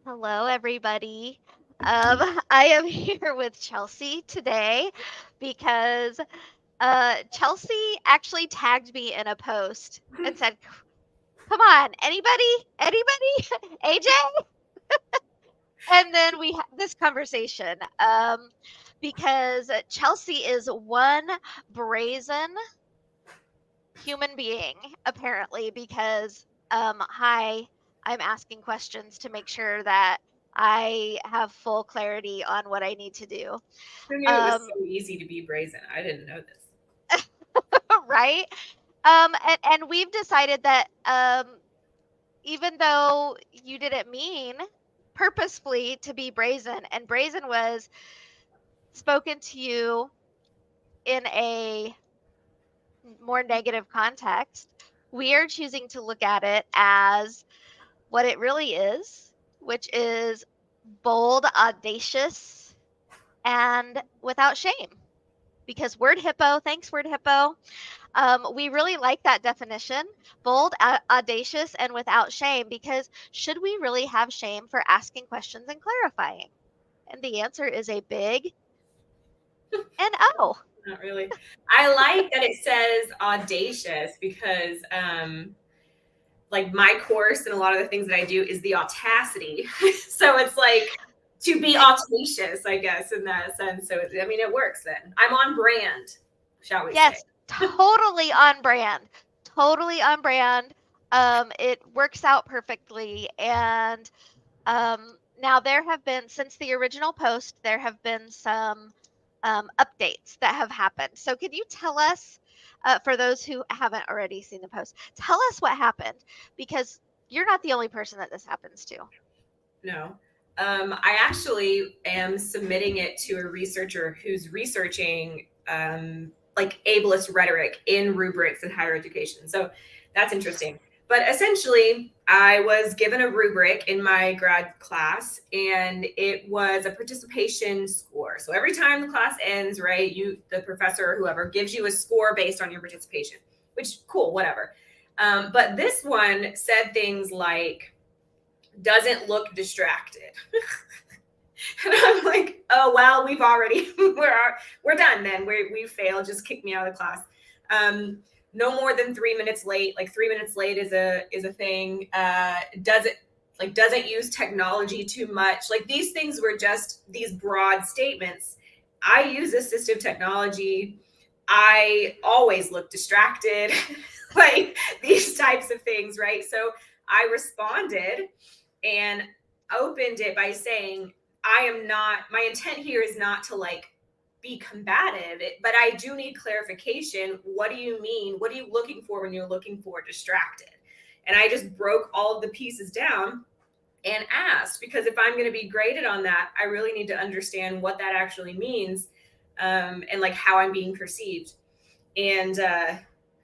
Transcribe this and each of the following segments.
Hello, everybody. I am here with Chelsea today because Chelsea actually tagged me in a post and said, "Come on, anybody, AJ?" And then we had this conversation because Chelsea is one brazen human being, apparently, because hi, I'm asking questions to make sure that I have full clarity on what I need to do. Who knew it was Um, so easy to be brazen? I didn't know this. right? And we've decided that even though you didn't mean purposefully to be brazen, and brazen was spoken to you in a more negative context, we are choosing to look at it as what it really is, which is bold, audacious, and without shame. Because Word Hippo, thanks Word Hippo, we really like that definition, bold, audacious, and without shame. Because should we really have shame for asking questions and clarifying? And the answer is a big and oh. Not really. I like that it says audacious because, like my course and a lot of the things that I do is the audacity. So it's like to be audacious, I guess, in that sense. So I mean, it works then. I'm on brand, shall we say? Yes, totally on brand. Totally on brand. It works out perfectly. And now there have been, since the original post, there have been some updates that have happened. So could you tell us, for those who haven't already seen the post, tell us what happened? Because you're not the only person that this happens to. No. I actually am submitting it to a researcher who's researching like ableist rhetoric in rubrics in higher education. So that's interesting. But essentially, I was given a rubric in my grad class, and it was a participation score. So every time the class ends, right, the professor or whoever gives you a score based on your participation, which cool, whatever. But this one said things like, doesn't look distracted. And I'm like, oh well, we've already we're done then. We failed. Just kick me out of the class. No more than 3 minutes late. Like 3 minutes late is a thing. Doesn't use technology too much. Like these things were just these broad statements. I use assistive technology. I always look distracted. Like these types of things, right? So I responded and opened it by saying, I am not, my intent here is not to like be combative, but I do need clarification. What do you mean? What are you looking for when you're looking for distracted? And I just broke all of the pieces down and asked, because if I'm going to be graded on that, I really need to understand what that actually means, and like how I'm being perceived. And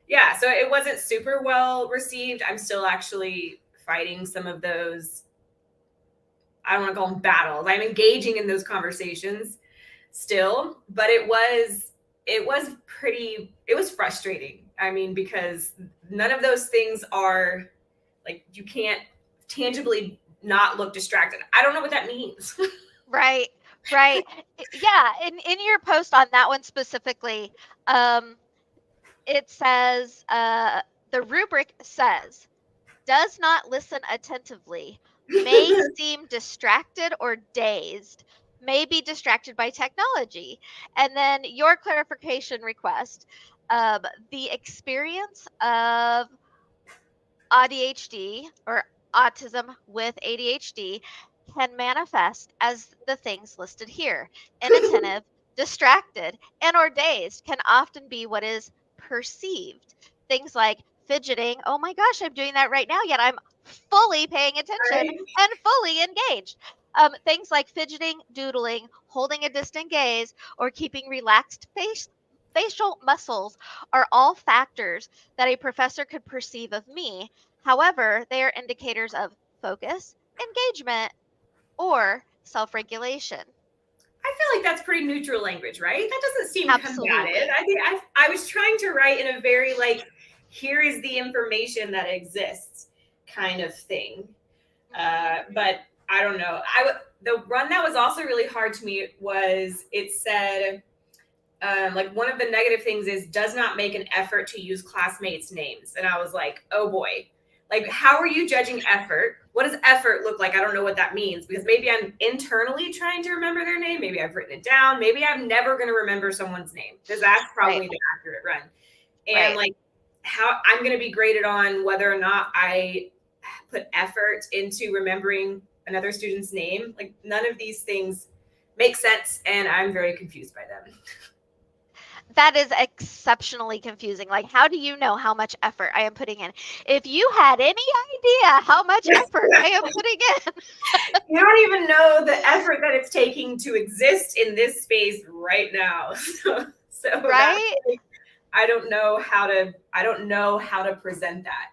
yeah, so it wasn't super well received. I'm still actually fighting some of those, I don't want to call them battles. I'm engaging in those conversations still, but it was frustrating. I mean, because none of those things are like, you can't tangibly not look distracted. I don't know what that means. Right, right. Yeah, in your post on that one specifically, um, it says, the rubric says, does not listen attentively, may seem distracted or dazed, may be distracted by technology. And then your clarification request, um, the experience of ADHD or autism with ADHD can manifest as the things listed here. Inattentive, distracted, and or dazed can often be what is perceived. Things like fidgeting, oh my gosh, I'm doing that right now, yet I'm fully paying attention Right. and fully engaged. Things like fidgeting, doodling, holding a distant gaze, or keeping relaxed facial muscles are all factors that a professor could perceive of me. However, they are indicators of focus, engagement, or self regulation. I feel like that's pretty neutral language, right? That doesn't seem combative. Absolutely. I think I was trying to write in a very like, here is the information that exists kind of thing. Mhm. But I don't know. The one that was also really hard to me was it said like one of the negative things is does not make an effort to use classmates' names, and I was like, oh boy, like how are you judging effort? What does effort look like? I don't know what that means because maybe I'm internally trying to remember their name. Maybe I've written it down. Maybe I'm never going to remember someone's name because that's Right. probably the accurate run. And Right. like how I'm going to be graded on whether or not I put effort into remembering another student's name. Like none of these things make sense, and I'm very confused by them. That is exceptionally confusing. Like, how do you know how much effort I am putting in? If you had any idea how much effort I am putting in, You don't even know the effort that it's taking to exist in this space right now. So that's right? like, I don't know how to present that.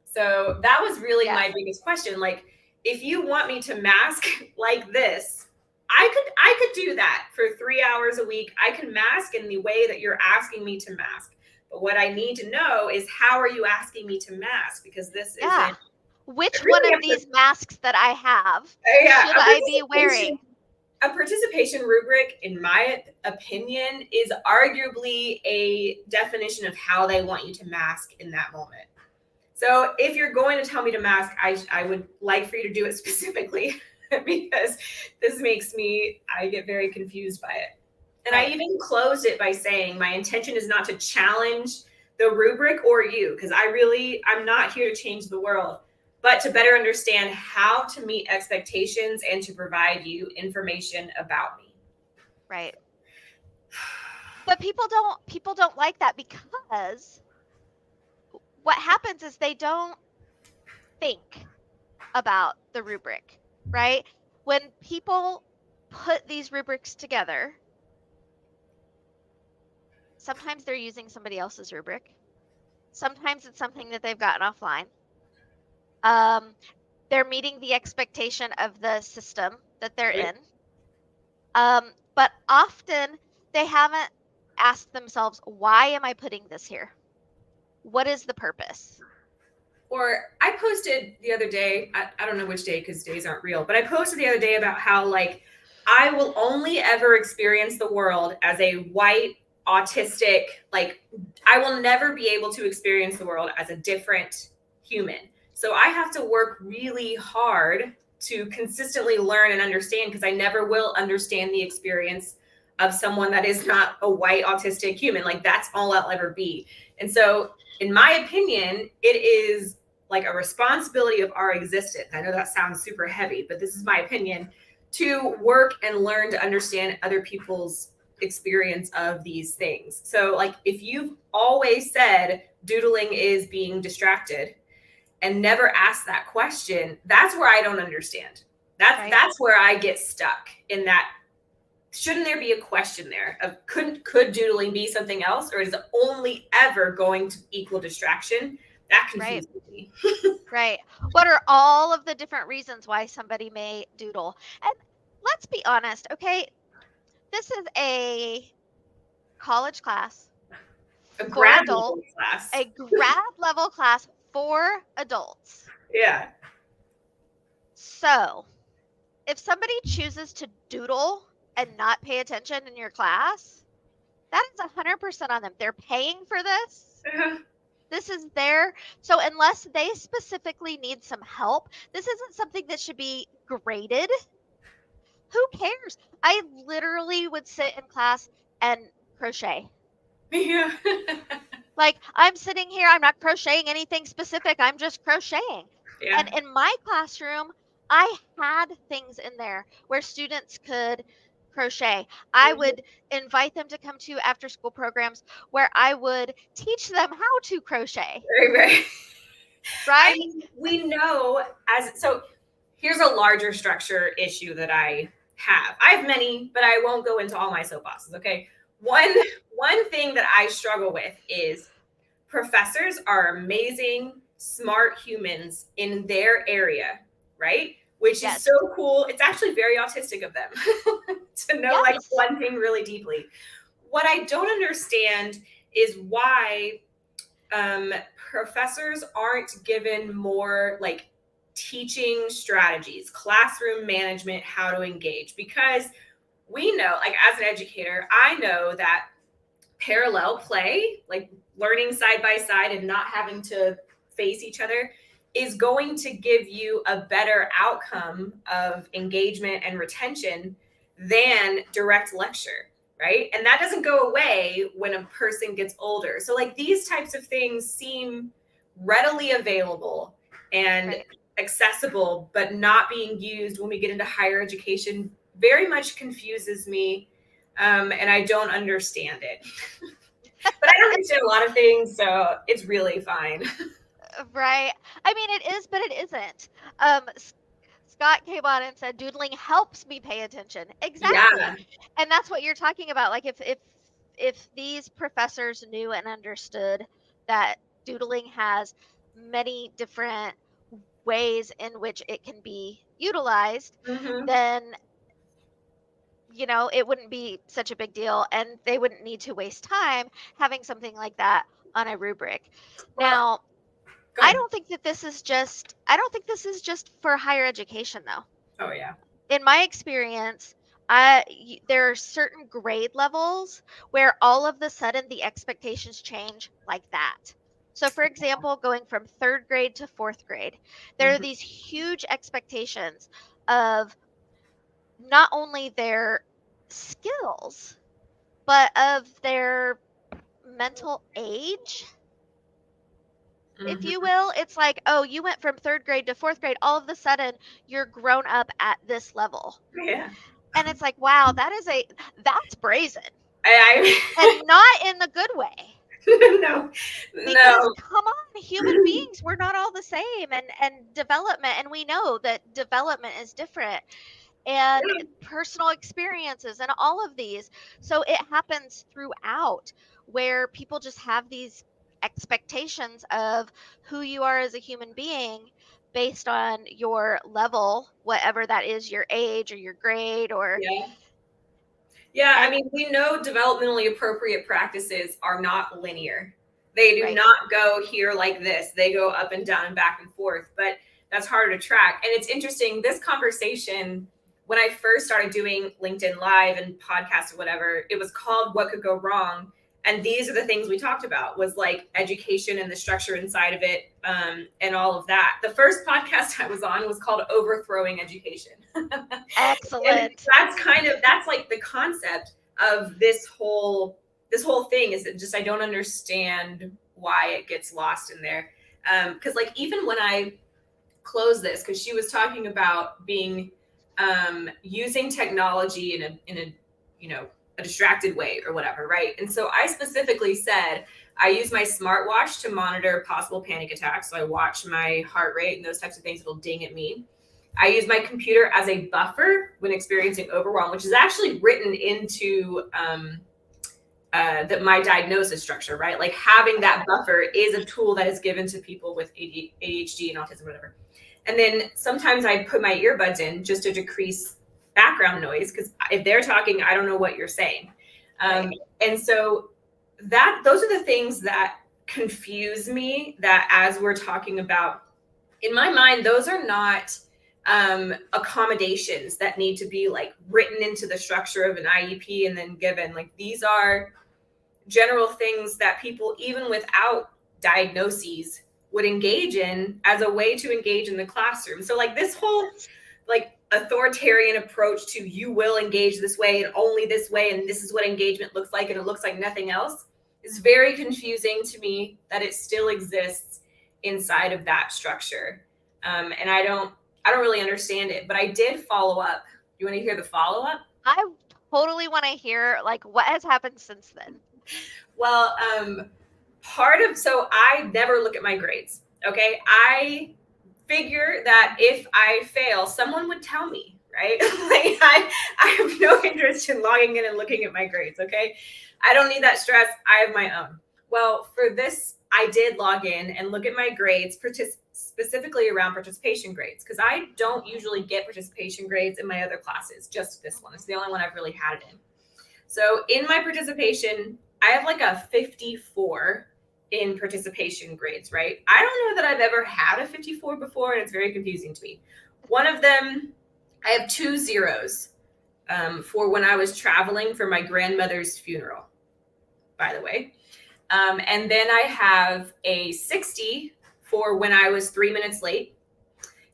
So that was really Yes. my biggest question. Like, if you want me to mask like this, I could do that for 3 hours a week. I can mask in the way that you're asking me to mask. But what I need to know is how are you asking me to mask? Because this Yeah. isn't Which one really of these masks that I have yeah, should I be wearing? a participation rubric, in my opinion, is arguably a definition of how they want you to mask in that moment. So if you're going to tell me to mask, I would like for you to do it specifically because this makes me, I get very confused by it. And I Right. even closed it by saying my intention is not to challenge the rubric or you, because I'm not here to change the world, but to better understand how to meet expectations and to provide you information about me. Right. But people don't like that because what happens is they don't think about the rubric, right? When people put these rubrics together, sometimes they're using somebody else's rubric. Sometimes it's something that they've gotten offline. Um, they're meeting the expectation of the system that they're Right? in. But often they haven't asked themselves, why am I putting this here? What is the purpose? Or I posted the other day, I don't know which day because days aren't real, but I posted the other day about how, like, I will only ever experience the world as a white, autistic, like, I will never be able to experience the world as a different human. So I have to work really hard to consistently learn and understand because I never will understand the experience of someone that is not a white, autistic human. Like, that's all I'll ever be. And so, in my opinion, it is like a responsibility of our existence. I know that sounds super heavy, but this is my opinion to work and learn to understand other people's experience of these things. So, like, if you've always said doodling is being distracted and never asked that question, that's where I don't understand. That's Right. that's where I get stuck in that. Shouldn't there be a question there of could doodling be something else, or is it only ever going to equal distraction? That Right. confuses me. Right. What are all of the different reasons why somebody may doodle? And let's be honest, okay? This is a college class A for grad level adults, class. a grad level class for adults. Yeah. So, if somebody chooses to doodle and not pay attention in your class, that is 100% on them. They're paying for this. This is their, so unless they specifically need some help, this isn't something that should be graded. Who cares? I literally would sit in class and crochet. Yeah. Like, I'm sitting here, I'm not crocheting anything specific, I'm just crocheting. And Yeah. in my classroom, I had things in there where students could crochet. I Mhm. would invite them to come to after school programs where I would teach them how to crochet, Very, very. I right? mean, we know as so here's a larger structure issue that I have. I have many, but I won't go into all my soapboxes, okay? One thing that I struggle with is professors are amazing, smart humans in their area, right? Which is so Yes. cool. It's actually very autistic of them to know like Yes. one thing really deeply. What I don't understand is why professors aren't given more like teaching strategies, classroom management, how to engage, because we know, like as an educator, I know that parallel play, like learning side by side and not having to face each other, is going to give you a better outcome of engagement and retention than direct lecture, right? And that doesn't go away when a person gets older. So, like, these types of things seem readily available and Right. accessible, but not being used when we get into higher education very much confuses me, and I don't understand it. But I don't understand a lot of things, so it's really fine. Right. I mean, it is, but it isn't. Scott came on and said, "Doodling helps me pay attention." Yeah. Exactly. And that's what you're talking about. Like if these professors knew and understood that doodling has many different ways in which it can be utilized, Mm-hmm. then it wouldn't be such a big deal and they wouldn't need to waste time having something like that on a rubric. Well, Now, go ahead. I don't think this is just for higher education though. Oh, yeah. In my experience, there are certain grade levels where all of the sudden the expectations change like that. So, for example, going from third grade to fourth grade, there are Mm-hmm. these huge expectations of not only their skills, but of their mental age, if you Mm-hmm. will. It's like, oh, you went from third grade to fourth grade. All of a sudden, you're grown up at this level. Yeah. And it's like, wow, that's brazen. I And not in the good way. no, Because no. come on, human beings, we're not all the same, and development, and we know that development is different, and Yeah. personal experiences and all of these. So it happens throughout where people just have these expectations of who you are as a human being based on your level, whatever that is, your age or your grade or Yeah. Yeah, I and mean, we know developmentally appropriate practices are not linear. They do right, not go here like this. They go up and down and back and forth, but that's harder to track. And it's interesting, this conversation, when I first started doing LinkedIn Live and podcasts or whatever, it was called What Could Go Wrong. And these are the things we talked about, was like education and the structure inside of it, and all of that. The first podcast I was on was called Overthrowing Education. And excellent. that's like the concept of this whole thing, is that just I don't understand why it gets lost in there. Because like even when I close this, because she was talking about being using technology in a a distracted way or whatever, right? And so I specifically said I use my smartwatch to monitor possible panic attacks. So I watch my heart rate and those types of things. It'll ding at me. I use my computer as a buffer when experiencing overwhelm, which is actually written into my diagnosis structure, right? Like having that buffer is a tool that is given to people with ADHD and autism, whatever. And then sometimes I put my earbuds in just to decrease background noise, because if they're talking, I don't know what you're saying. Right. And so those are the things that confuse me, that as we're talking about, in my mind, those are not accommodations that need to be like written into the structure of an IEP and then given. Like, these are general things that people, even without diagnoses, would engage in as a way to engage in the classroom. So like this whole like authoritarian approach to, you will engage this way and only this way, and this is what engagement looks like and it looks like nothing else, is very confusing to me, that it still exists inside of that structure. And I don't really understand it. But I did follow up. You want to hear the follow up? I totally want to hear like what has happened since then. Well, so I never look at my grades. Okay. I figure that if I fail, someone would tell me, right? Like I have no interest in logging in and looking at my grades. Okay. I don't need that stress. I have my own. Well, for this, I did log in and look at my grades, specifically around participation grades, because I don't usually get participation grades in my other classes, just this one. It's the only one I've really had it in. So in my participation, I have like a 54 in participation grades, right? I don't know that I've ever had a 54 before, and it's very confusing to me. One of them, I have 2 zeros for when I was traveling for my grandmother's funeral, by the way. And then I have a 60 for when I was 3 minutes late.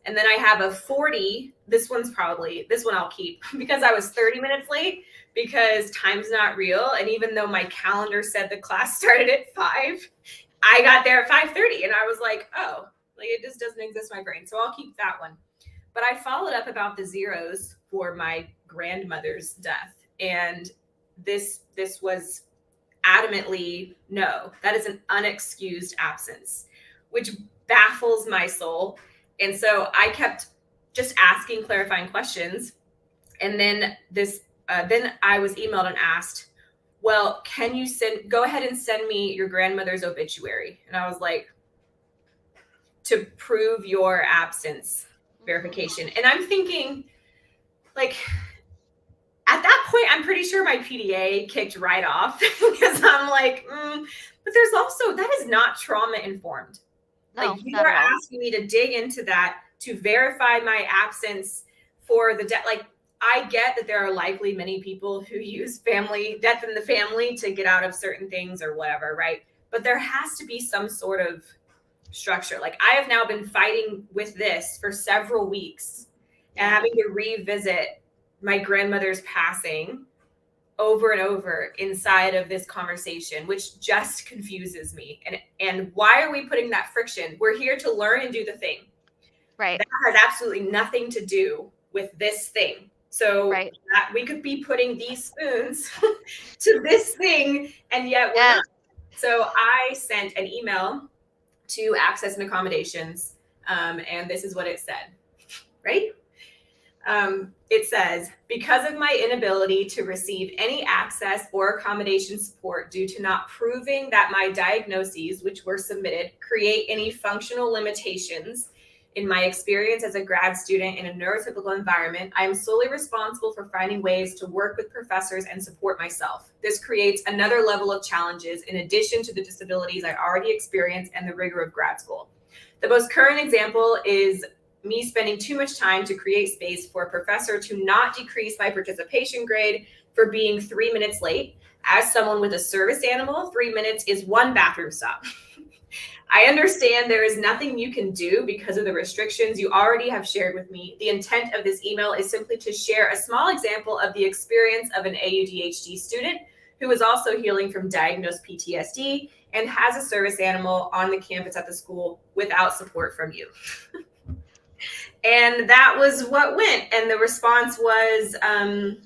And then I have a 40. This one I'll keep because I was 30 minutes late because time's not real. And even though my calendar said the class started at 5, I got there at 5:30 and I was like, oh, like it just doesn't exist in my brain. So I'll keep that one. But I followed up about the zeros for my grandmother's death. And this was adamantly no, that is an unexcused absence, which baffles my soul. And so I kept just asking clarifying questions. And then then I was emailed and asked, well, can you go ahead and send me your grandmother's obituary? And I was like, to prove your absence verification. And I'm thinking, like, at that point, I'm pretty sure my PDA kicked right off because I'm like, but there's also, that is not trauma informed. No, Like, you not are at all. asking me to dig into that to verify my absence for the death. Like, I get that there are likely many people who use death in the family to get out of certain things or whatever, right? But there has to be some sort of structure. Like, I have now been fighting with this for several weeks and having to revisit my grandmother's passing over and over inside of this conversation, which just confuses me. And why are we putting that friction? We're here to learn and do the thing. Right. That has absolutely nothing to do with this thing. So we could be putting these spoons to this thing, and yet we're not. So I sent an email to Access and Accommodations, and this is what it said, right? It says, because of my inability to receive any access or accommodation support due to not proving that my diagnoses, which were submitted, create any functional limitations in my experience as a grad student in a neurotypical environment, I am solely responsible for finding ways to work with professors and support myself. This creates another level of challenges in addition to the disabilities I already experienced and the rigor of grad school. The most current example is me spending too much time to create space for a professor to not decrease my participation grade for being 3 minutes late. As someone with a service animal, 3 minutes is one bathroom stop. I understand there is nothing you can do because of the restrictions you already have shared with me. The intent of this email is simply to share a small example of the experience of an AUDHD student who is also healing from diagnosed PTSD and has a service animal on the campus at the school without support from you. And that was what went. And the response was, I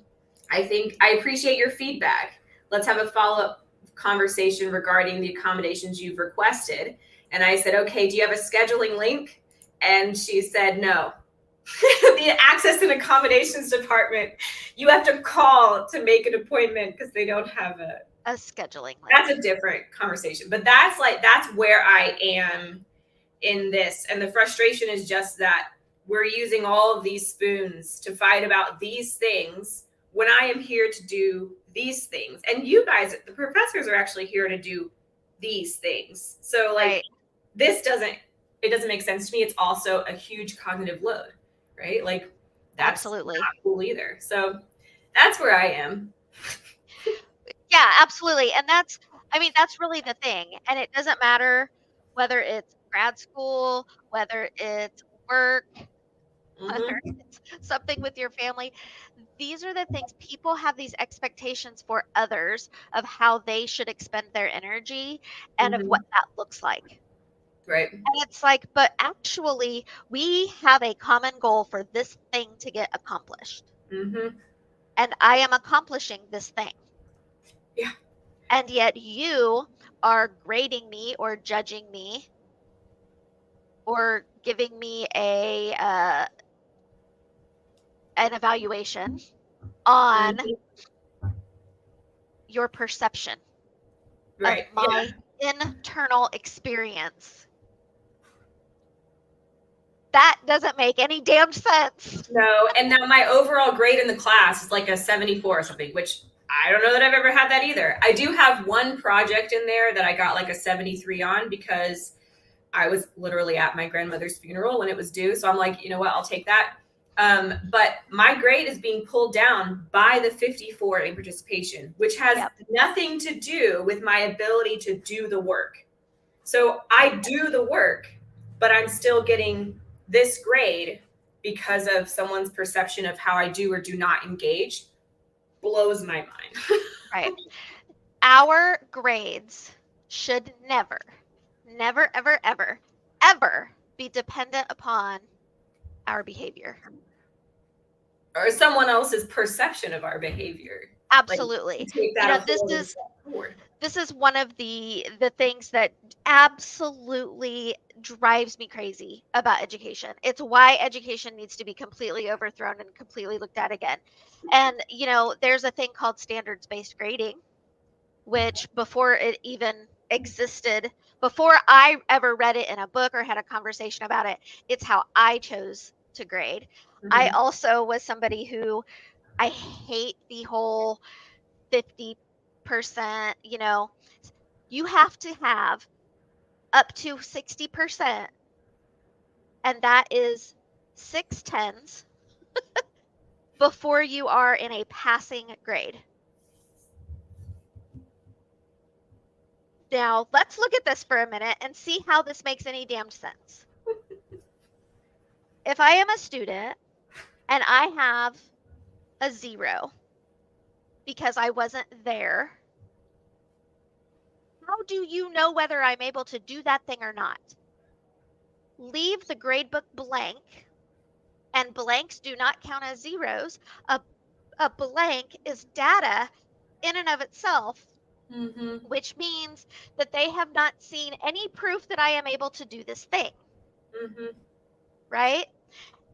appreciate your feedback. Let's have a follow-up conversation regarding the accommodations you've requested. And I said, okay, do you have a scheduling link? And she said, no. The Access and Accommodations Department, you have to call to make an appointment because they don't have a scheduling link. That's a different conversation. But that's where I am in this. And the frustration is just that we're using all of these spoons to fight about these things when I am here to do these things. And you guys, the professors, are actually here to do these things. So this doesn't make sense to me. It's also a huge cognitive load, right? Like, that's absolutely not cool either. So that's where I am. Yeah, absolutely. And that's really the thing. And it doesn't matter whether it's grad school, whether it's work, whether it's something with your family. These are the things, people have these expectations for others of how they should expend their energy and of what that looks like. Right. And it's like, but actually, we have a common goal for this thing to get accomplished. And I am accomplishing this thing. Yeah. And yet you are grading me or judging me or giving me an evaluation on your perception of my internal experience. That doesn't make any damn sense. No, and now my overall grade in the class is like a 74 or something, which I don't know that I've ever had that either. I do have one project in there that I got like a 73 on because I was literally at my grandmother's funeral when it was due. So I'm like, you know what, I'll take that. But my grade is being pulled down by the 54 in participation, which has Yep. nothing to do with my ability to do the work. So I do the work, but I'm still getting this grade because of someone's perception of how I do or do not engage. Blows my mind. Right. Our grades should never, never, ever, ever, ever be dependent upon our behavior. Or someone else's perception of our behavior. Like, Absolutely. take You that know, authority forward. this is one of the things that absolutely drives me crazy about education. It's why education needs to be completely overthrown and completely looked at again. And you know, there's a thing called standards-based grading, which before it even existed, before I ever read it in a book or had a conversation about it, it's how I chose to grade. I Mm-hmm. also was somebody who I hate the whole 50%, you know, you have to have up to 60%, and that is 6 tens before you are in a passing grade. Now, let's look at this for a minute and see how this makes any damned sense. If I am a student and I have a 0 because I wasn't there, how do you know whether I'm able to do that thing or not? Leave the gradebook blank, and blanks do not count as zeros. A, a blank is data in and of itself, Mm-hmm. which means that they have not seen any proof that I am able to do this thing, Mm-hmm. right?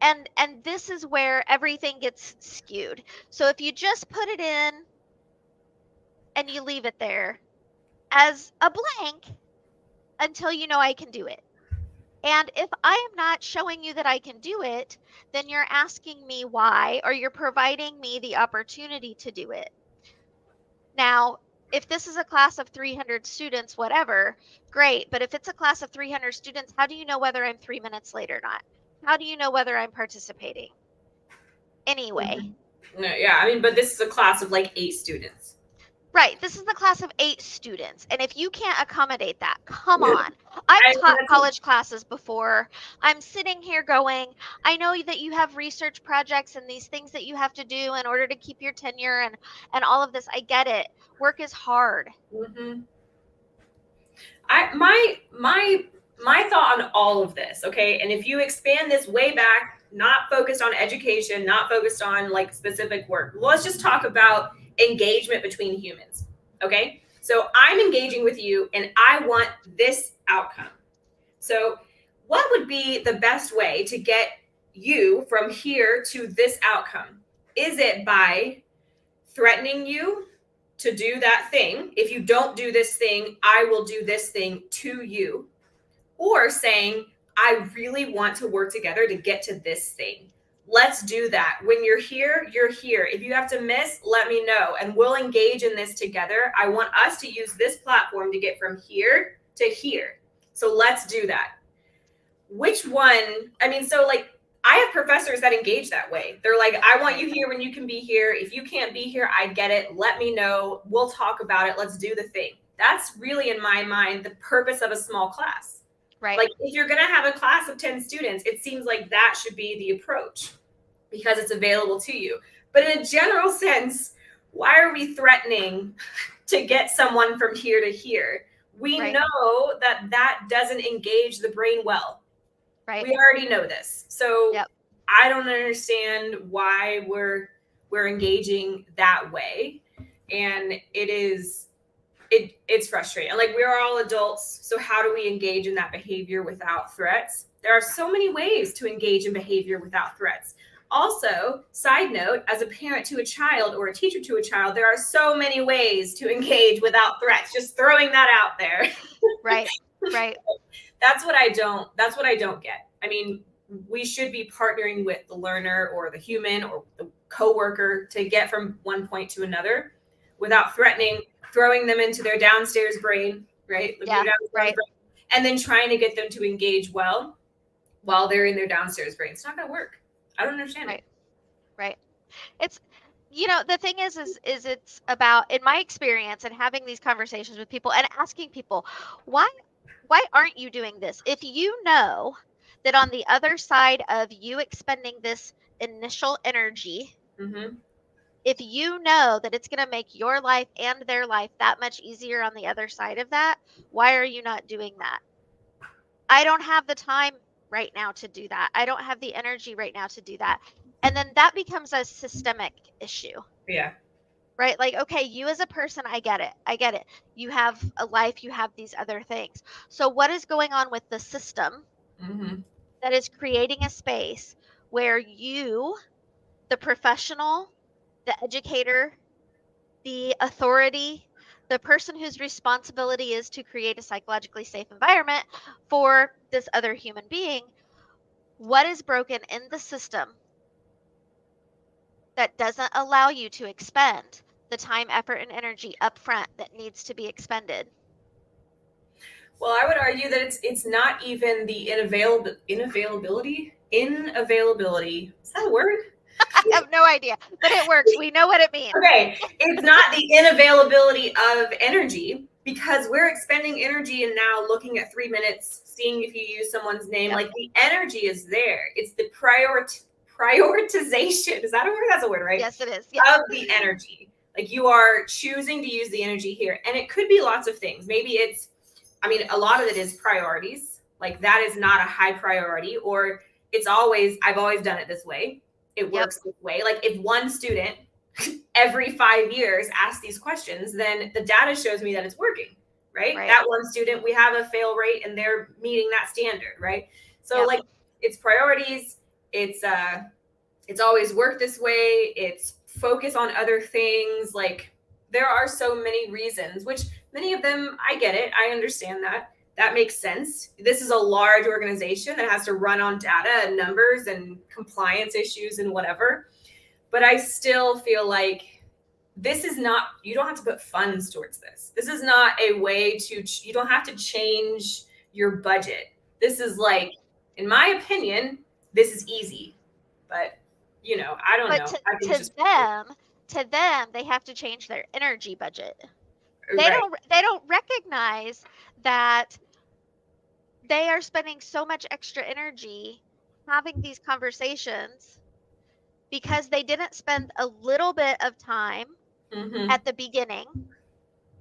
And this is where everything gets skewed. So if you just put it in and you leave it there as a blank until you know I can do it. And if I am not showing you that I can do it, then you're asking me why, or you're providing me the opportunity to do it. Now, if this is a class of 300 students, whatever, great. But if it's a class of 300 students, how do you know whether I'm 3 minutes late or not? How do you know whether I'm participating? Anyway, No, yeah, I mean, but this is a class of like 8 students. right. This is the class of 8 students. And if you can't accommodate that, come I on. I've taught mean, college classes before. I'm sitting here going, I know that you have research projects and these things that you have to do in order to keep your tenure and all of this. I get it. Work is hard. mm-hmm. My thought on all of this, okay, and if you expand this way back, not focused on education, not focused on like specific work, let's just talk about engagement between humans, okay? So I'm engaging with you and I want this outcome. So what would be the best way to get you from here to this outcome? Is it by threatening you to do that thing? If you don't do this thing, I will do this thing to you. Or saying, I really want to work together to get to this thing. Let's do that. When you're here, you're here. If you have to miss, let me know and we'll engage in this together. I want us to use this platform to get from here to here. So let's do that. Which one? I mean, so like I have professors that engage that way. They're like, I want you here when you can be here. If you can't be here, I get it. Let me know. We'll talk about it. Let's do the thing. That's really, in my mind, the purpose of a small class. Right. Like if you're going to have a class of 10 students, it seems like that should be the approach because it's available to you. But in a general sense, why are we threatening to get someone from here to here? We Right. know that that doesn't engage the brain well. Right. We already know this. So Yep. I don't understand why we're engaging that way. And it's frustrating. Like we're all adults, so how do we engage in that behavior without threats? There are so many ways to engage in behavior without threats. Also, side note, as a parent to a child or a teacher to a child, there are so many ways to engage without threats. Just throwing that out there. Right. Right. That's what I don't get. I mean, we should be partnering with the learner or the human or the coworker to get from one point to another. without threatening, throwing them into their downstairs brain, right? Their Yeah, downstairs right, brain, and then trying to get them to engage well while they're in their downstairs brain. It's not going to work. I don't understand it. right, right. It's the thing is it's about, in my experience and having these conversations with people and asking people, why aren't you doing this? If you know that on the other side of you expending this initial energy, Mm-hmm. if you know that it's going to make your life and their life that much easier on the other side of that, why are you not doing that? I don't have the time right now to do that. I don't have the energy right now to do that. And then that becomes a systemic issue, Yeah. right? Like, okay, you as a person, I get it. I get it. You have a life, you have these other things. So, what is going on with the system Mm-hmm. that is creating a space where you, the professional, the educator, the authority, the person whose responsibility is to create a psychologically safe environment for this other human being, what is broken in the system that doesn't allow you to expend the time, effort, and energy upfront that needs to be expended? Well, I would argue that it's not even the inavailability. Is that a word? I have no idea, but it works. We know what it means. Okay, it's not the inavailability of energy because we're expending energy and now looking at 3 minutes, seeing if you use someone's name. Yep. Like the energy is there. It's the prioritization. Is that a word? That's a word, right? Yes, it is. Yes. Of the energy. Like you are choosing to use the energy here. And it could be lots of things. Maybe it's, I mean, a lot of it is priorities. Like that is not a high priority, or I've always done it this way. It Yep. works this way. Like if one student every 5 years asks these questions, then the data shows me that it's working, right? Right. That one student, we have a fail rate and they're meeting that standard, right? So Yep. like it's priorities, it's always worked this way, it's focus on other things. Like there are so many reasons, which many of them I get it, I understand that. That makes sense. This is a large organization that has to run on data and numbers and compliance issues and whatever. But I still feel like this is not, you don't have to put funds towards this. This is not a way to, you don't have to change your budget. This is like, in my opinion, this is easy. But, I don't But know. I think it's to just, them, they have to change their energy budget. right. They don't recognize that they are spending so much extra energy having these conversations because they didn't spend a little bit of time Mm-hmm. at the beginning.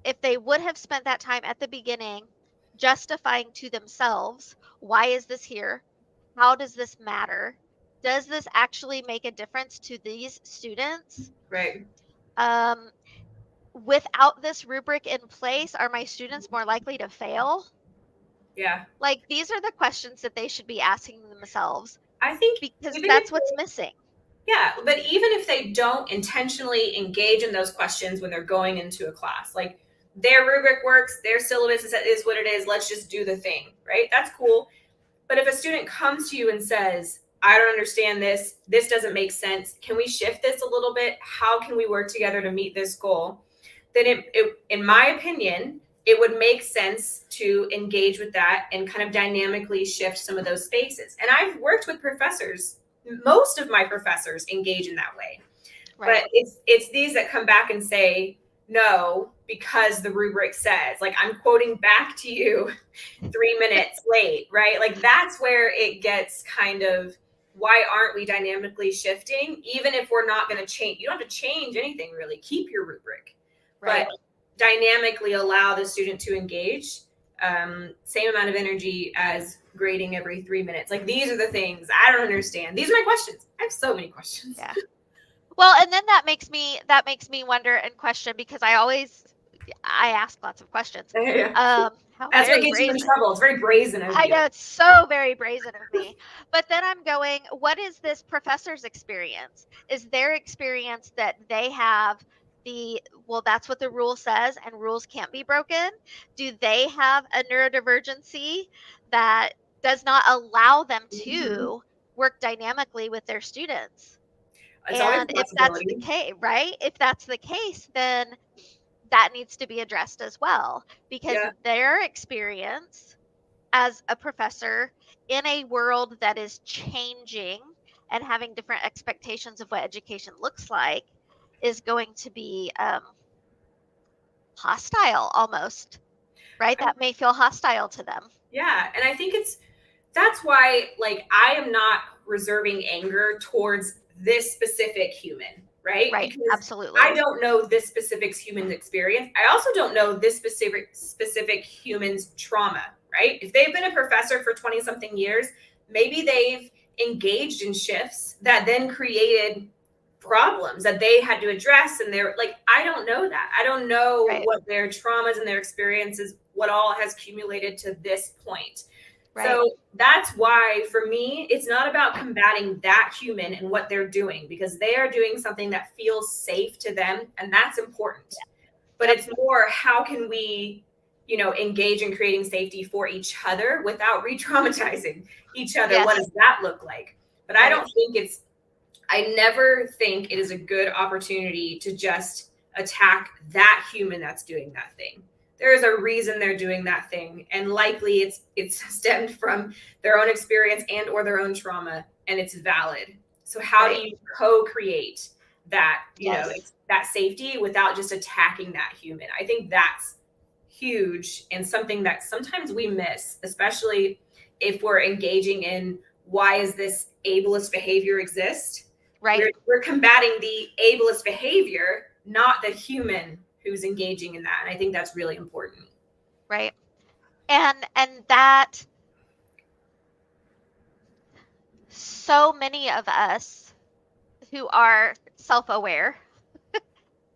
If they would have spent that time at the beginning justifying to themselves, why is this here? How does this matter? Does this actually make a difference to these students? Right. Um, Without this rubric in place, are my students more likely to fail? Yeah. Like, these are the questions that they should be asking themselves I think because even if that's what's missing. Yeah, but even if they don't intentionally engage in those questions when they're going into a class, like their rubric works, their syllabus is what it is, let's just do the thing, right? That's cool. But if a student comes to you and says, I don't understand this doesn't make sense, can we shift this a little bit? How can we work together to meet this goal? Then in my opinion, it would make sense to engage with that and kind of dynamically shift some of those spaces. And I've worked with professors, most of my professors engage in that way. Right. But it's these that come back and say no because the rubric says, like, I'm quoting back to you 3 minutes late, right? Like that's where it gets kind of, why aren't we dynamically shifting? Even if we're not going to change, you don't have to change anything really. Keep your rubric, Right. but dynamically allow the student to engage. Same amount of energy as grading every 3 minutes. Like these are the things I don't understand. These are my questions. I have so many questions. Yeah. Well, and then that makes me wonder and question because I ask lots of questions. Yeah. How That's what very gets you in brazen. trouble. It's very brazen of I you. know it's so very brazen of me. But then I'm going, what is this professor's experience? Is their experience that they have well, that's what the rule says and rules can't be broken? Do they have a neurodivergency that does not allow them Mm-hmm. to work dynamically with their students? It's always And a if that's the possibility. case, right? If that's the case, then that needs to be addressed as well, because Yeah. their experience as a professor in a world that is changing and having different expectations of what education looks like is going to be hostile almost, right? That may feel hostile to them. Yeah, and I think that's why, like, I am not reserving anger towards this specific human, right? Right. Because I Absolutely. don't know this specific human's experience. I also don't know this specific human's trauma, right? If they've been a professor for 20 something years, maybe they've engaged in shifts that then created problems that they had to address, and they're like, I don't know that. I don't know Right. what their traumas and their experiences, what all has accumulated to this point. Right. So that's why, for me, it's not about combating that human and what they're doing, because they are doing something that feels safe to them, and that's important. But Yep. it's more, how can we, engage in creating safety for each other without re-traumatizing each other? What Yes. does that look like? But I Right. don't think I never think it is a good opportunity to just attack that human that's doing that thing. There is a reason they're doing that thing, and likely it's stemmed from their own experience and or their own trauma, and it's valid. So how do Right. you co-create that, Yes. that safety without just attacking that human? I think that's huge, and something that sometimes we miss, especially if we're engaging in, why is this ableist behavior exist? Right. We're combating the ableist behavior, not the human who's engaging in that. And I think that's really important. Right. And that so many of us who are self-aware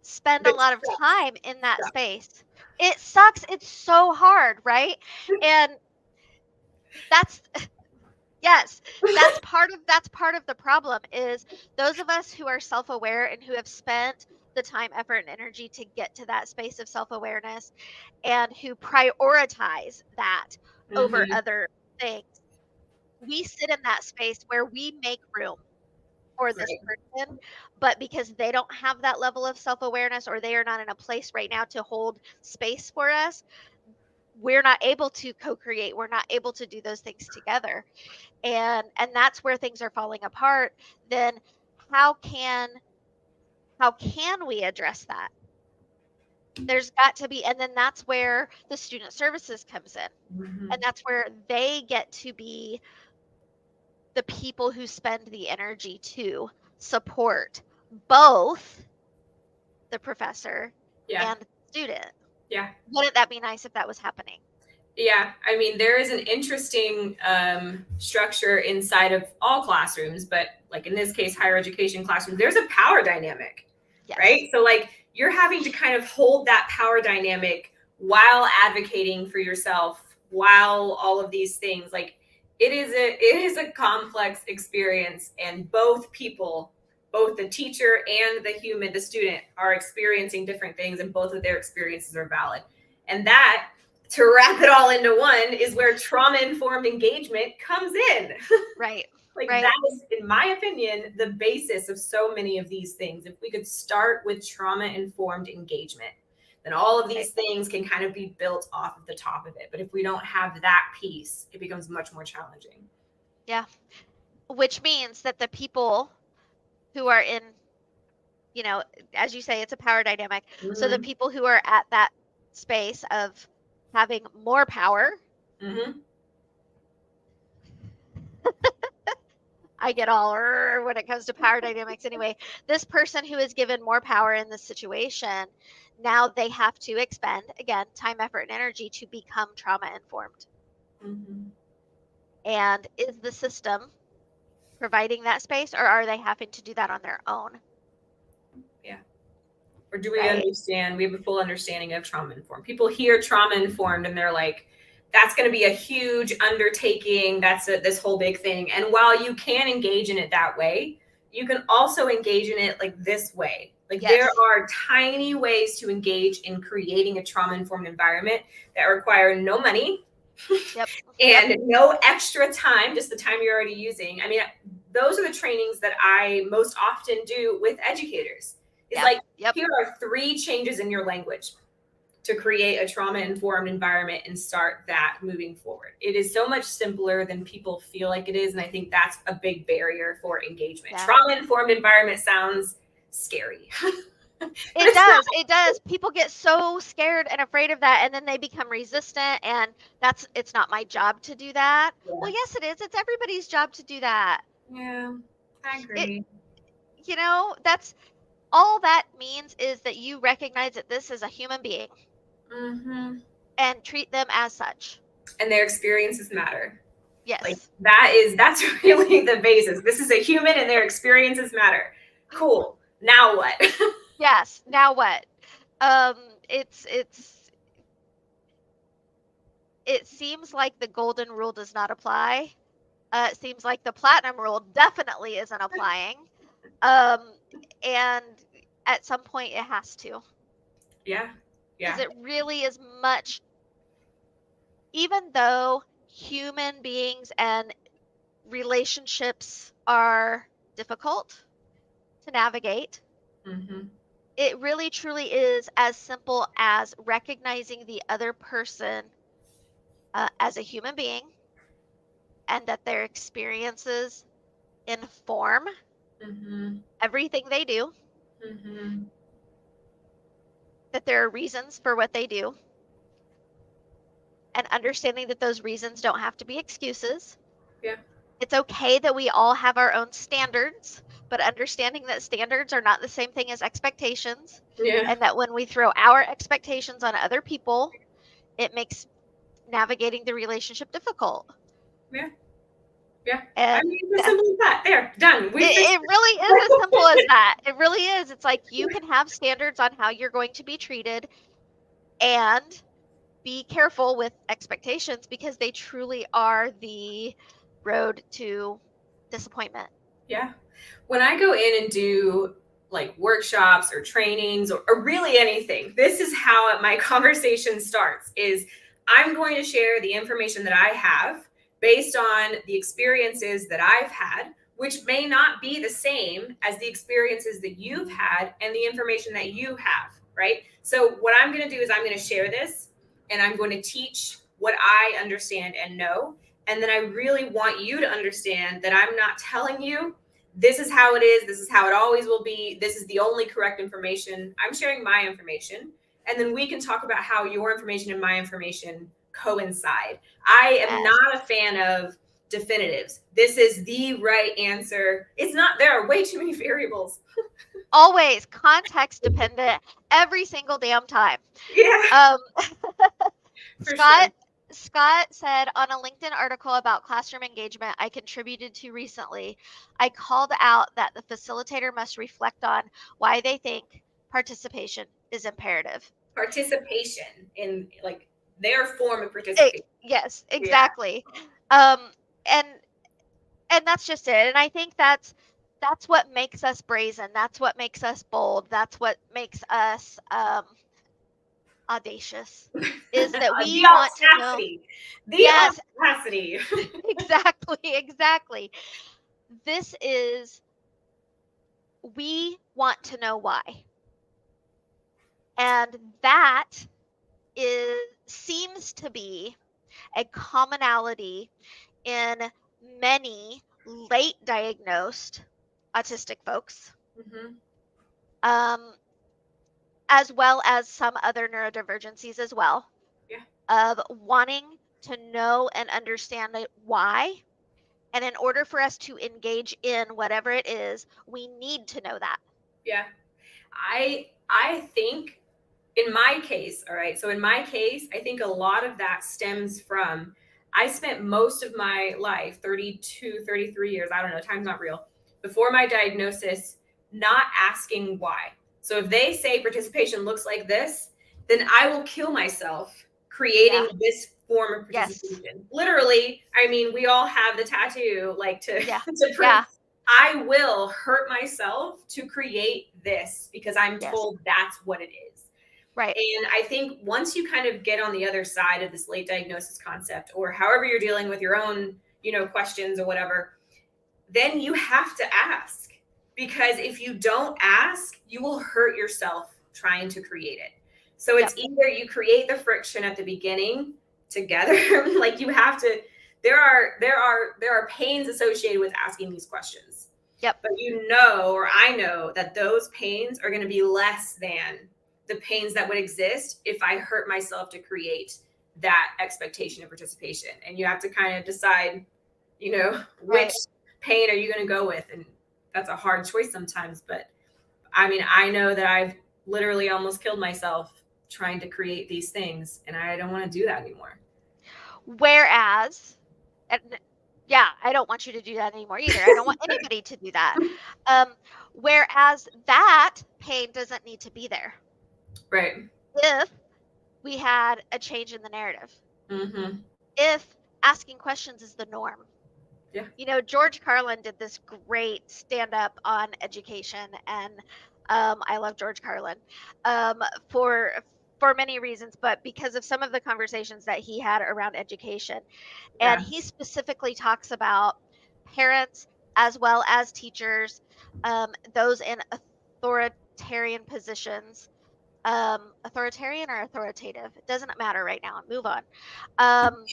spend a But lot of sucks. time in that space. It sucks. It's so hard, right? And that's yes, that's part of the problem is those of us who are self-aware and who have spent the time, effort, and energy to get to that space of self-awareness and who prioritize that over Mm-hmm. other things. We sit in that space where we make room for this Right. person, but because they don't have that level of self-awareness or they are not in a place right now to hold space for us, we're not able to co-create. We're not able to do those things together. And that's where things are falling apart. Then how can how can we address that? There's got to be, and then that's where the student services comes in. And Mm-hmm. that's where they get to be the people who spend the energy to support both the professor Yeah. and the student. Yeah. Wouldn't that be nice if that was happening? Yeah, I mean, there is an interesting structure inside of all classrooms, but like in this case, higher education classrooms, there's a power dynamic, right? Yes. So, like, you're having to kind of hold that power dynamic while advocating for yourself, while all of these things. Like, it is a complex experience, and both people, both the teacher and the human, the student, are experiencing different things, and both of their experiences are valid. And that, to wrap it all into one, is where trauma informed engagement comes in. Right. Like, Right. that is, in my opinion, the basis of so many of these things. If we could start with trauma informed engagement, then all of Right. these things can kind of be built off of the top of it. But if we don't have that piece, it becomes much more challenging. Yeah. Which means that the people who are in, you know, as you say, it's a power dynamic. So the Mm-hmm. people who are at that space of having more power, Mm-hmm. I get all when it comes to power dynamics anyway. This person who is given more power in this situation, now they have to expend, again, time, effort, and energy to become trauma informed. Mm-hmm. And is the system providing that space or are they having to do that on their own? Yeah. Or do we Right? understand? We have a full understanding of trauma informed. People hear trauma informed and they're like, that's going to be a huge undertaking. This whole big thing. And while you can engage in it that way, you can also engage in it like this way. Like, there Yes. are tiny ways to engage in creating a trauma informed environment that require no money Yep. Yep. and no extra time, just the time you're already using. I mean, those are the trainings that I most often do with educators. It's like, Yep. here are 3 changes in your language to create a trauma-informed environment and start that moving forward. It is so much simpler than people feel like it is, and I think that's a big barrier for engagement. Yeah. Trauma-informed environment sounds scary. But It it's not. does. It does. People get so scared and afraid of that, and then they become resistant, and it's not my job to do that. Well, Yeah. yes, it is. It's everybody's job to do that. Yeah, I It, agree. that's all that means is that you recognize that this is a human being Mm-hmm. and treat them as such. And their experiences matter. Like, Yes. that's really the basis. This is a human and their experiences matter. Cool. Now what? Yes. Now what? Um, it's it seems like the golden rule does not apply. It seems like the platinum rule definitely isn't applying. Um, and at some point it has to. Yeah. Because Yeah. it really is much, even though human beings and relationships are difficult to navigate, Mm-hmm. it really truly is as simple as recognizing the other person as a human being and that their experiences inform Mm-hmm. everything they do, Mm-hmm. that there are reasons for what they do, and understanding that those reasons don't have to be excuses. Yeah. It's okay that we all have our own standards, but understanding that standards are not the same thing as expectations, Yeah. and that when we throw our expectations on other people, it makes navigating the relationship difficult. Yeah. Yeah. I And mean, it's as simple as that. There, done. We fixed it really is as simple as that. It really is. It's like you can have standards on how you're going to be treated and be careful with expectations because they truly are the road to disappointment. Yeah. When I go in and do like workshops or trainings or really anything, this is how my conversation starts is I'm going to share the information that I have based on the experiences that I've had, which may not be the same as the experiences that you've had and the information that you have, right? So what I'm going to do is I'm going to share this and I'm going to teach what I understand and know. And then I really want you to understand that I'm not telling you this is how it is. This is how it always will be. This is the only correct information. I'm sharing my information. And then we can talk about how your information and my information coincide. I am Yes. not a fan of definitives. This is the right answer. It's not, there are way too many variables. Always context dependent every single damn time. Yeah, Um, for sure. Scott Scott said on a LinkedIn article about classroom engagement I contributed to recently, I called out that the facilitator must reflect on why they think participation is imperative. Participation in like their form of participation. Yes, Yeah, exactly. Um, and and that's just it. And I think that's what makes us brazen. That's what makes us bold. That's what makes us audacious. Is that we the want to know. audacity. The Yes, audacity. exactly, exactly. This is we want to know why. And that is seems to be a commonality in many late diagnosed autistic folks, Mm-hmm. um, as well as some other neurodivergencies as well, Yeah, of wanting to know and understand why. And in order for us to engage in whatever it is, we need to know that. yeah. I think in my case, all right. So in my case, I think a lot of that stems from I spent most of my life, 32, 33 years, I don't know, time's not real, before my diagnosis, not asking why. So if they say participation looks like this, then I will kill myself Yeah. creating this form of Yes. participation. Literally, I mean, we all have the tattoo like to Yeah. to prove Yeah. I will hurt myself to create this because I'm Yes. told that's what it is. Right. And I think once you kind of get on the other side of this late diagnosis concept, or however you're dealing with your own, questions or whatever, then you have to ask, because if you don't ask, you will hurt yourself trying to create it. So Yep. it's either you create the friction at the beginning together, like you have to, there are pains associated with asking these questions. Yep. But you know, or I know that those pains are going to be less than the pains that would exist if I hurt myself to create that expectation of participation. And you have to kind of decide, which Right. pain are you going to go with? And that's a hard choice sometimes. But I mean, I know that I've literally almost killed myself trying to create these things, and I don't want to do that anymore. Whereas, and yeah, I don't want you to do that anymore either. I don't want anybody to do that. Whereas that pain doesn't need to be there Right. if we had a change in the narrative. Mm-hmm. If asking questions is the norm. Yeah. George Carlin did this great stand up on education, and I love George Carlin um, for for many reasons, but because of some of the conversations that he had around education. And Yeah. he specifically talks about parents as well as teachers, those in authoritarian positions. Authoritarian or authoritative? It doesn't matter right now. Move on. Um,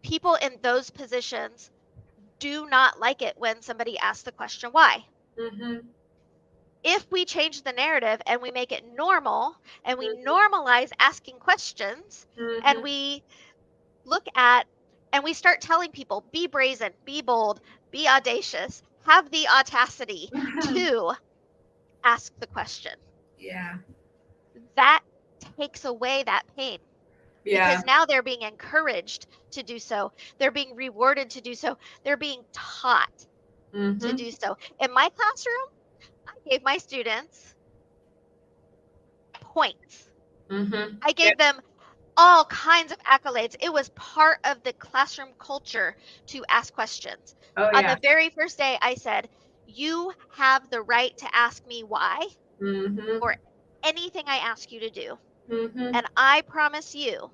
People in those positions do not like it when somebody asks the question why. Mm-hmm. If we change the narrative and we make it normal and we Mm-hmm. normalize asking questions and Mm-hmm. we look at and we start telling people be brazen, be bold, be audacious, have the audacity to ask the question. Yeah. That takes away that pain Yeah. because now they're being encouraged to do so. They're being rewarded to do so. They're being taught to Mm-hmm. do so. In my classroom, I gave my students points. Mm-hmm. I Yep. gave them all kinds of accolades. It was part of the classroom culture to ask questions. Oh On yeah. the very first day, I said, you have the right to ask me why Mm-hmm. for anything I ask you to do. Mm-hmm. And I promise you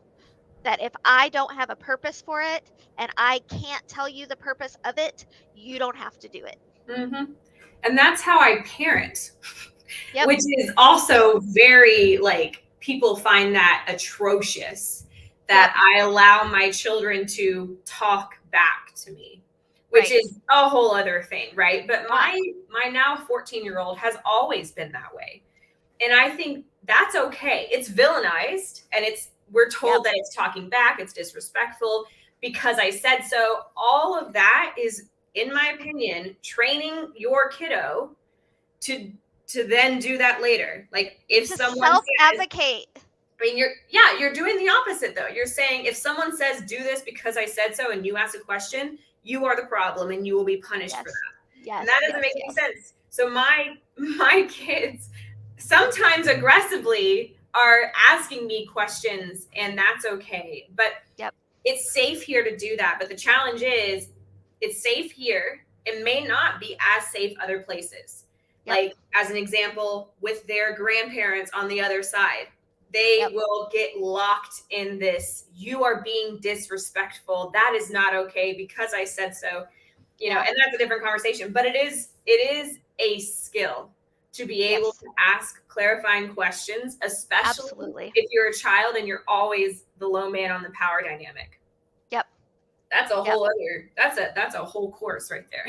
that if I don't have a purpose for it and I can't tell you the purpose of it, you don't have to do it. Mm-hmm. And that's how I parent, Yep. which is also very, like, people find that atrocious, Yep. that I allow my children to talk back to me, which Right. is a whole other thing, right? But Yeah. my now 14-year-old has always been that way. And I think that's okay. It's villainized, and we're Yep. told that it's talking back, it's disrespectful because I said so. All of that is, in my opinion, training your kiddo to then do that later. Like, if To someone self says, advocate. I mean, you're doing the opposite though. You're saying, if someone says do this because I said so and you ask a question, you are the problem and you will be punished for Yes. that. And Yes. that doesn't Yes. make any Yes. sense. So my kids sometimes aggressively are asking me questions, and that's okay. But Yep. it's safe here to do that. But the challenge is, it's safe here. It may not be as safe other places. Yep. Like, as an example, with their grandparents on the other side, they Yep. will get locked in this, you are being disrespectful. That is not okay because I said so. Yeah. And that's a different conversation. But it is a skill to be able Yes. to ask clarifying questions, especially Absolutely. if you're a child and you're always the low man on the power dynamic. Yep. That's a Yep. whole other, that's a whole course right there.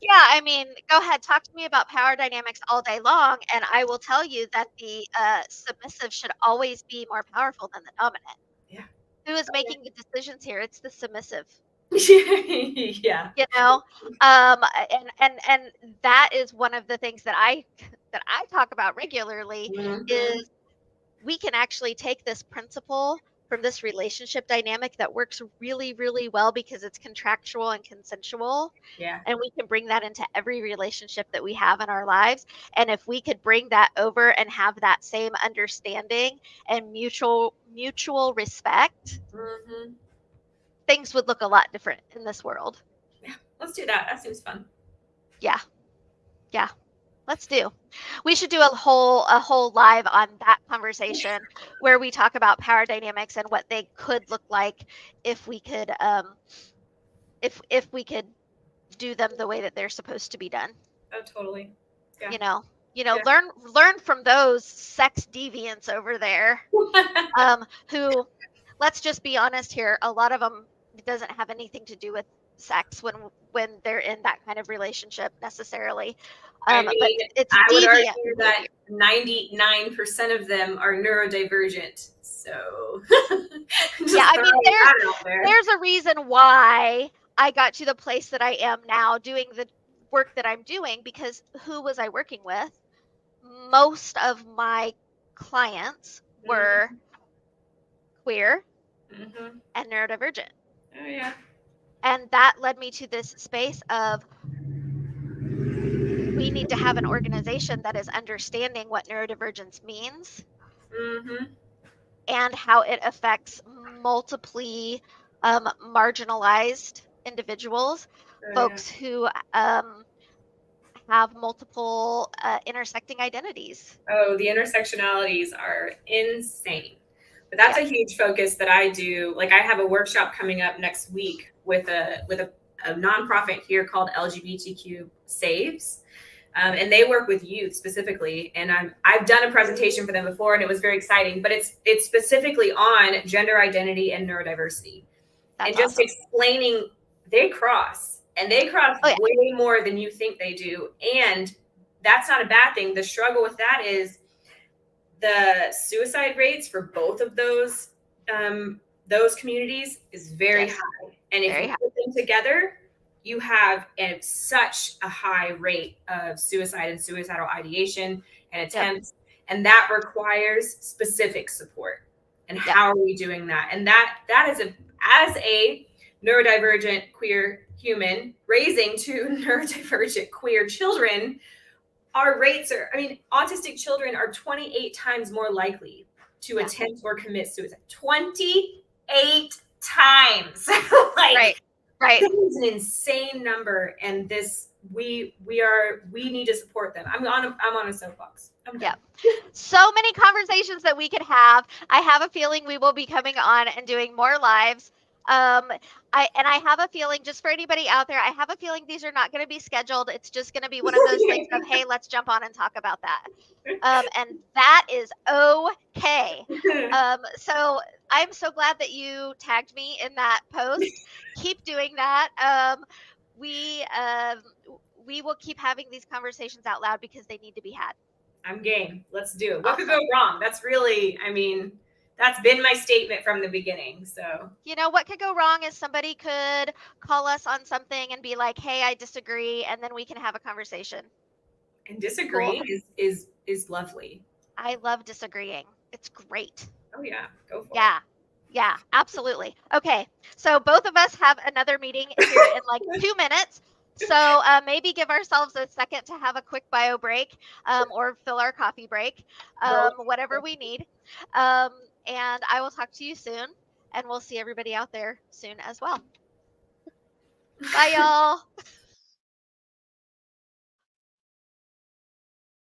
Yeah, I mean, go ahead, talk to me about power dynamics all day long, and I will tell you that the submissive should always be more powerful than the dominant. Yeah. Who is making the decisions here? It's the submissive. Yeah. You know, and that is one of the things that I talk about regularly Mm-hmm. is we can actually take this principle from this relationship dynamic that works really, really well because it's contractual and consensual. Yeah. And we can bring that into every relationship that we have in our lives. And if we could bring that over and have that same understanding and mutual respect, Mm-hmm. things would look a lot different in this world. Yeah. Let's do that. That seems fun. Yeah. Yeah. Let's do. We should do a whole live on that conversation where we talk about power dynamics and what they could look like if we could if we could do them the way that they're supposed to be done. Oh, totally. Yeah. You know, Yeah. learn from those sex deviants over there, who, let's just be honest here, a lot of them, it doesn't have anything to do with sex when they're in that kind of relationship necessarily, I but mean, it's I would deviant argue that behavior. 99% of them are neurodivergent. So Yeah, just I mean, throwing that out there. there's a reason why I got to the place that I am now doing the work that I'm doing, because who was I working with? Most of my clients were Mm-hmm. queer Mm-hmm. and neurodivergent. Oh, yeah. And that led me to this space of, we need to have an organization that is understanding what neurodivergence means Mm-hmm. and how it affects multiply marginalized individuals, Oh, yeah. folks who have multiple intersecting identities. Oh, the intersectionalities are insane. But that's Yeah, a huge focus that I do. Like I have a workshop coming up next week with a nonprofit here called LGBTQ Saves. And they work with youth specifically. And I've done a presentation for them before, and it was very exciting. But it's specifically on gender identity and neurodiversity, and that's just awesome. explaining they cross Oh, yeah. way more than you think they do, and that's not a bad thing. The struggle with that is the suicide rates for both of those communities is very Yes. high. And if Very you high. put them together, you have such a high rate of suicide and suicidal ideation and Yep. attempts. And that requires specific support. And Yep. how are we doing that? And that is as a neurodivergent queer human raising two neurodivergent queer children, our rates are, I mean, autistic children are 28 times more likely to Yeah. attempt or commit suicide. 28 times. Right. Like, Right. this is an insane number. And we need to support them. I'm on a soapbox. I'm Yeah. done. So many conversations that we could have. I have a feeling we will be coming on and doing more lives. Um, I have a feeling, just for anybody out there, I have a feeling these are not going to be scheduled. It's just going to be one of those things of, hey, let's jump on and talk about that. And that is okay. So I'm so glad that you tagged me in that post. Keep doing that. We um, we will keep having these conversations out loud because they need to be had. I'm game. Let's do it. What could go Awesome. wrong? That's really, I mean, that's been my statement from the beginning. So, You know, what could go wrong is somebody could call us on something and be like, "Hey, I disagree," and then we can have a conversation. and Cool. disagreeing is lovely. I love disagreeing. It's great. Oh yeah, go for it. Yeah. Yeah, absolutely. Okay. So both of us have another meeting here in like 2 minutes. So maybe give ourselves a second to have a quick bio break, or fill our coffee break, Well, whatever we need. Um, and I will talk to you soon, and we'll see everybody out there soon as well. Bye, y'all.